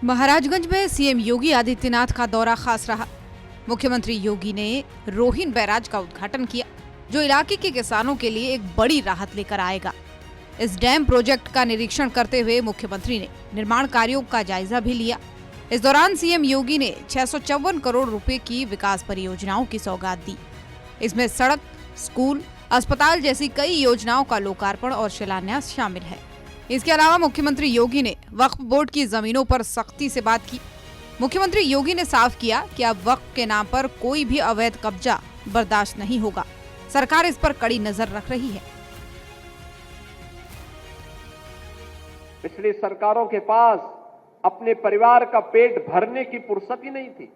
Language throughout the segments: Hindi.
महाराजगंज में सीएम योगी आदित्यनाथ का दौरा खास रहा। मुख्यमंत्री योगी ने रोहिन बैराज का उद्घाटन किया, जो इलाके के किसानों के लिए एक बड़ी राहत लेकर आएगा। इस डैम प्रोजेक्ट का निरीक्षण करते हुए मुख्यमंत्री ने निर्माण कार्यों का जायजा भी लिया। इस दौरान सीएम योगी ने 654 करोड़ रुपए की विकास परियोजनाओं की सौगात दी। इसमें सड़क, स्कूल, अस्पताल जैसी कई योजनाओं का लोकार्पण और शिलान्यास शामिल है। इसके अलावा मुख्यमंत्री योगी ने वक्फ बोर्ड की जमीनों पर सख्ती से बात की। मुख्यमंत्री योगी ने साफ किया कि अब वक्फ के नाम पर कोई भी अवैध कब्जा बर्दाश्त नहीं होगा। सरकार इस पर कड़ी नजर रख रही है। पिछली सरकारों के पास अपने परिवार का पेट भरने की फुर्सत ही नहीं थी।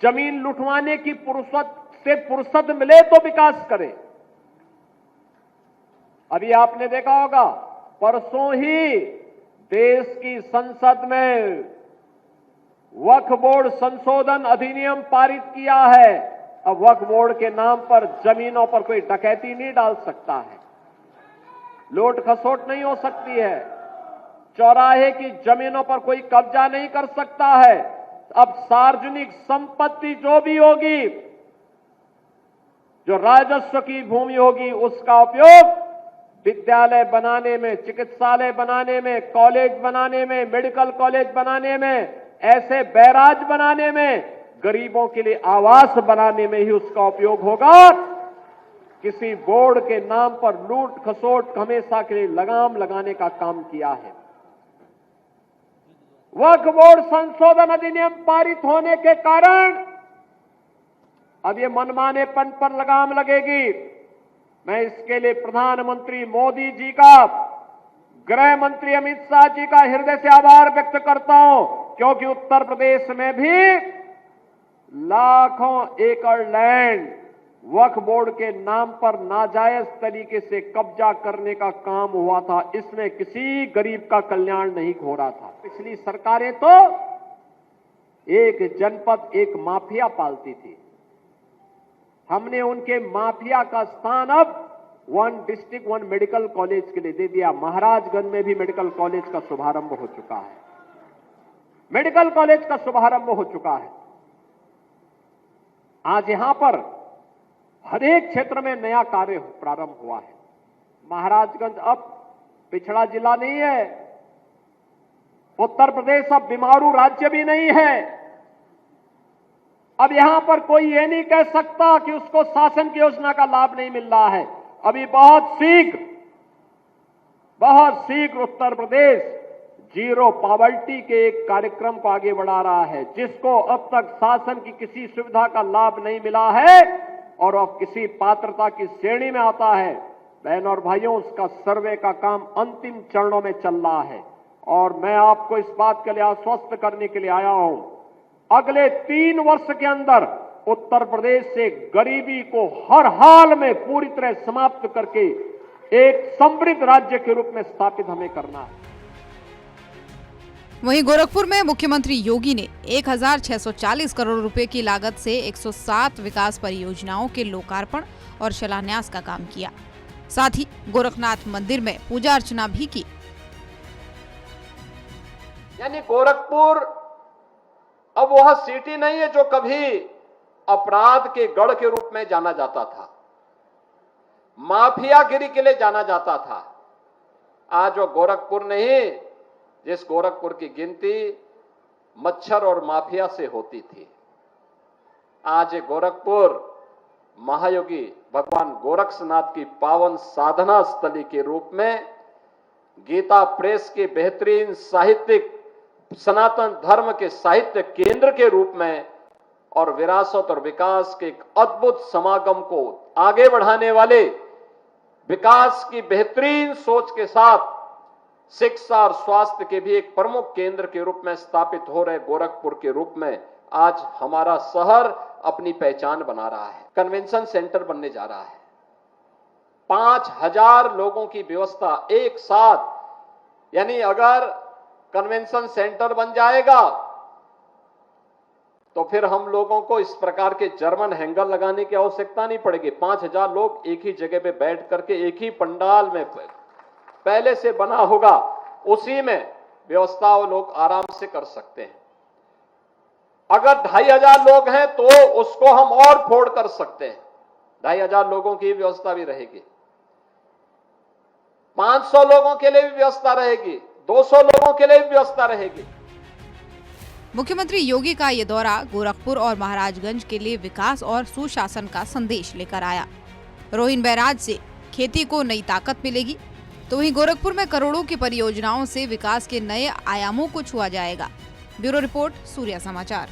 जमीन लुटवाने की फुर्सत मिले तो विकास करें। अभी आपने देखा होगा, परसों ही देश की संसद में वक्फ बोर्ड संशोधन अधिनियम पारित किया है। अब वक्फ बोर्ड के नाम पर जमीनों पर कोई डकैती नहीं डाल सकता है, लूट खसोट नहीं हो सकती है, चौराहे की जमीनों पर कोई कब्जा नहीं कर सकता है। अब सार्वजनिक संपत्ति जो भी होगी, जो राजस्व की भूमि होगी, उसका उपयोग विद्यालय बनाने में, चिकित्सालय बनाने में, कॉलेज बनाने में, मेडिकल कॉलेज बनाने में, ऐसे बैराज बनाने में, गरीबों के लिए आवास बनाने में ही उसका उपयोग होगा। किसी बोर्ड के नाम पर लूट खसोट हमेशा के लिए लगाम लगाने का काम किया है। वक्फ बोर्ड संशोधन अधिनियम पारित होने के कारण अब ये मनमानेपन पर लगाम लगेगी। मैं इसके लिए प्रधानमंत्री मोदी जी का, गृह मंत्री अमित शाह जी का हृदय से आभार व्यक्त करता हूं, क्योंकि उत्तर प्रदेश में भी लाखों एकड़ लैंड वक्फ बोर्ड के नाम पर नाजायज तरीके से कब्जा करने का काम हुआ था। इसमें किसी गरीब का कल्याण नहीं हो रहा था। पिछली सरकारें तो एक जनपद एक माफिया पालती थी। हमने उनके माफिया का स्थान अब 1 डिस्ट्रिक्ट 1 मेडिकल कॉलेज के लिए दे दिया। महाराजगंज में भी मेडिकल कॉलेज का शुभारंभ हो चुका है। मेडिकल कॉलेज का शुभारंभ हो चुका है। आज यहां पर हर एक क्षेत्र में नया कार्य प्रारंभ हुआ है। महाराजगंज अब पिछड़ा जिला नहीं है। उत्तर प्रदेश अब बीमारू राज्य भी नहीं है। अब यहां पर कोई ये नहीं कह सकता कि उसको शासन की योजना का लाभ नहीं मिल रहा है। अभी बहुत शीघ्र उत्तर प्रदेश जीरो पॉवर्टी के एक कार्यक्रम को आगे बढ़ा रहा है, जिसको अब तक शासन की किसी सुविधा का लाभ नहीं मिला है और अब किसी पात्रता की श्रेणी में आता है। बहन और भाइयों, उसका सर्वे का काम अंतिम चरणों में चल रहा है और मैं आपको इस बात के लिए आश्वस्त करने के लिए आया हूं, अगले 3 वर्ष के अंदर उत्तर प्रदेश से गरीबी को हर हाल में पूरी तरह समाप्त करके एक समृद्ध राज्य के रूप में स्थापित हमें करना है। वहीं गोरखपुर में मुख्यमंत्री योगी ने 1640 करोड़ रुपए की लागत से 107 विकास परियोजनाओं के लोकार्पण और शिलान्यास का काम किया। साथ ही गोरखनाथ मंदिर में पूजा अर्चना भी की। यानी गोरखपुर अब वह सिटी नहीं है जो कभी अपराध के गढ़ के रूप में जाना जाता था, माफियागिरी के लिए जाना जाता था। आज वो गोरखपुर नहीं, जिस गोरखपुर की गिनती मच्छर और माफिया से होती थी, आज ये गोरखपुर महायोगी भगवान गोरक्षनाथ की पावन साधना स्थली के रूप में, गीता प्रेस के बेहतरीन साहित्यिक, सनातन धर्म के साहित्य केंद्र के रूप में और विरासत और विकास के एक अद्भुत समागम को आगे बढ़ाने वाले, विकास की बेहतरीन सोच के साथ शिक्षा और स्वास्थ्य के भी एक प्रमुख केंद्र के रूप में स्थापित हो रहे गोरखपुर के रूप में आज हमारा शहर अपनी पहचान बना रहा है। कन्वेंशन सेंटर बनने जा रहा है। 5000 लोगों की व्यवस्था एक साथ, यानी अगर कन्वेंशन सेंटर बन जाएगा तो फिर हम लोगों को इस प्रकार के जर्मन हैंगर लगाने की आवश्यकता नहीं पड़ेगी। 5000 लोग एक ही जगह पे बैठ करके एक ही पंडाल में पहले से बना होगा, उसी में व्यवस्था वो लोग आराम से कर सकते हैं। अगर 2500 लोग हैं तो उसको हम और फोड़ कर सकते हैं, 2500 लोगों की व्यवस्था भी रहेगी, 500 लोगों के लिए भी व्यवस्था रहेगी, 200 लोगों के लिए भी व्यवस्था रहेगी। मुख्यमंत्री योगी का ये दौरा गोरखपुर और महाराजगंज के लिए विकास और सुशासन का संदेश लेकर आया। रोहिन बैराज से खेती को नई ताकत मिलेगी, तो वहीं गोरखपुर में करोड़ों की परियोजनाओं से विकास के नए आयामों को छुआ जाएगा। ब्यूरो रिपोर्ट, सूर्या समाचार।